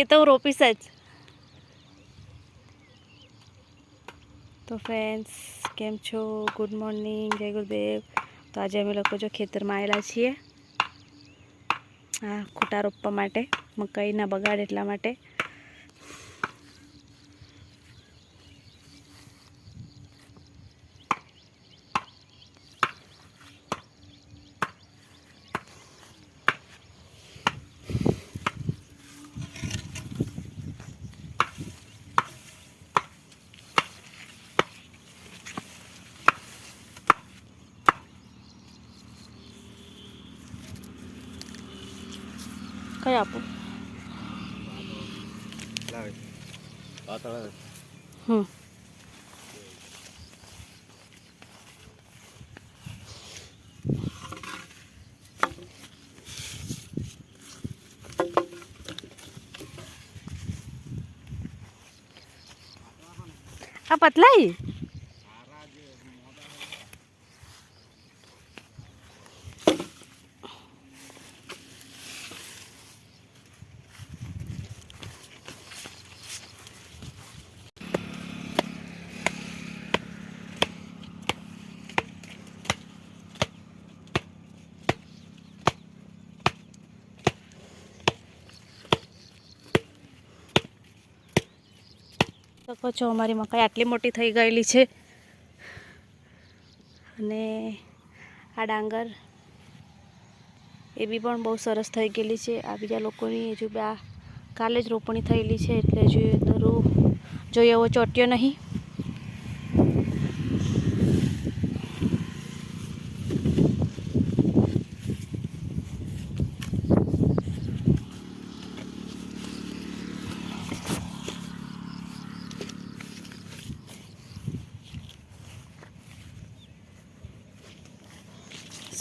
એ તો હું રોપીશ જ. તો ફ્રેન્ડ્સ કેમ છો? ગુડ મોર્નિંગ, જય ગુરુદેવ. તો આજે અમે લોકો જો ખેતરમાં આવેલા છીએ આ ખૂટા રોપવા માટે, મકાઈના બગાડ એટલા માટે. કઈ આપું? આ પતલાઈ શકો છો. અમારી મકાઈ આટલી મોટી થઈ ગયેલી છે અને આ ડાંગર એ બી પણ બહુ સરસ થઈ ગયેલી છે. આ બીજા લોકોની હજુ આ કાલે જ રોપણી થયેલી છે એટલે હજુ દરું જોઈએ એવો ચોટ્યો નહીં.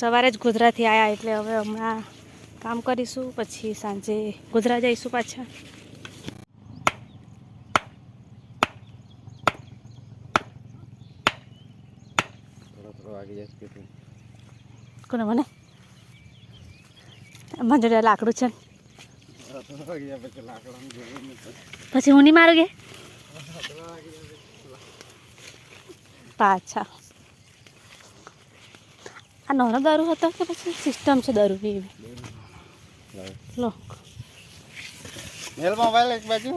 સવારે જ ગોધરાથી આવ્યા એટલે હવે હમણાં કામ કરીશું, પછી સાંજે ગોધરા જઈશું પાછા. કોને મને એમાં જોડે લાકડું છે પછી હું નહીં મારું કે પાછા. આ નાનો દારૂ હતો કે પછી સિસ્ટમ છે દારૂની એવી? લો મોબાઈલ એક બાજુ.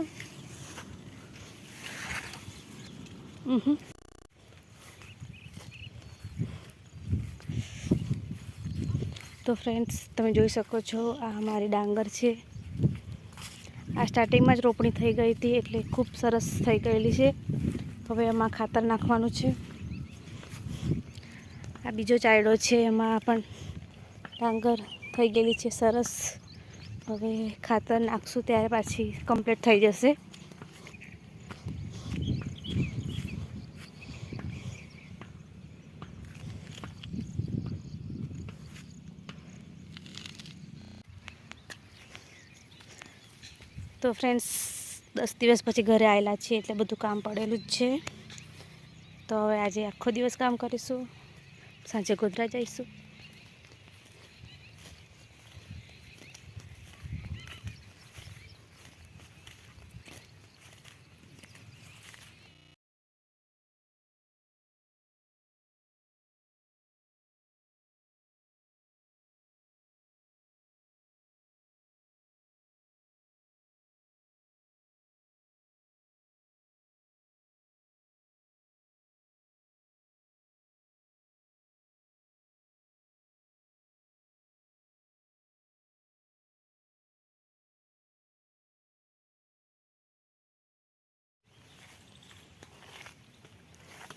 તો ફ્રેન્ડ્સ તમે જોઈ શકો છો આ અમારી ડાંગર છે. આ સ્ટાર્ટિંગમાં જ રોપણી થઈ ગઈ હતી એટલે ખૂબ સરસ થઈ ગયેલી છે. હવે એમાં ખાતર નાખવાનું છે. આ બીજો ચાયડો છે એમાં પણ ડાંગર થઈ ગયેલી છે સરસ. હવે ખાતર નાખશું ત્યારે પાછી કમ્પ્લીટ થઈ જશે. તો ફ્રેન્ડ્સ 10 દિવસ પછી ઘરે આવેલા છીએ એટલે બધું કામ પડેલું જ છે. તો હવે આજે આખો દિવસ કામ કરીશું, સાંજે ગોધરા જઈશું.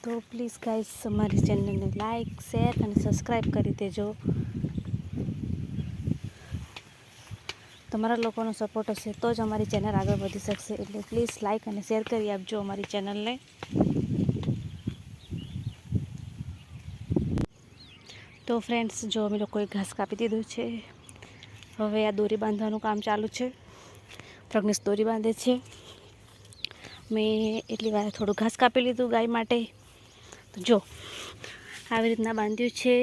તો પ્લીઝ ગાઈસ અમારી ચેનલને લાઈક, શેર અને સબસ્ક્રાઈબ કરી દેજો. તમારા લોકોનો સપોર્ટ હશે તો જ અમારી ચેનલ આગળ વધી શકશે. એટલે પ્લીઝ લાઈક અને શેર કરી આપજો અમારી ચેનલને. તો ફ્રેન્ડ્સ જો અમે લોકોએ ઘાસ કાપી દીધું છે. હવે આ દોરી બાંધવાનું કામ ચાલુ છે. પ્રજ્ઞેશ દોરી બાંધે છે. મેં એટલી વાર થોડું ઘાસ કાપી લીધું ગાય માટે. તો જો આવી રીતના બાંધ્યું છે.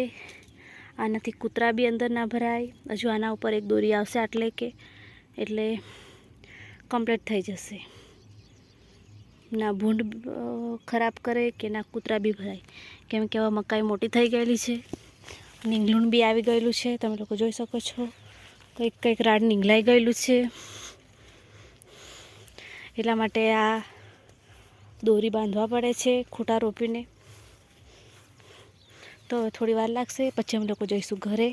આનાથી કૂતરા બી અંદર ના ભરાય. હજુ આના ઉપર એક દોરી આવશે એટલે કમ્પ્લીટ થઈ જશે. ના ભૂંડ ખરાબ કરે કે ના કૂતરા બી ભરાય, કેમ કે હવે મકાઈ મોટી થઈ ગયેલી છે. નીંગલું બી આવી ગયેલું છે, તમે લોકો જોઈ શકો છો. કંઈક રાડ નીંગલાઈ ગયેલું છે. એટલા માટે આ દોરી બાંધવા પડે છે ખૂંટા રોપીને. તો થોડી વાર લાગશે, પછી અમે લોકો જઈશું ઘરે.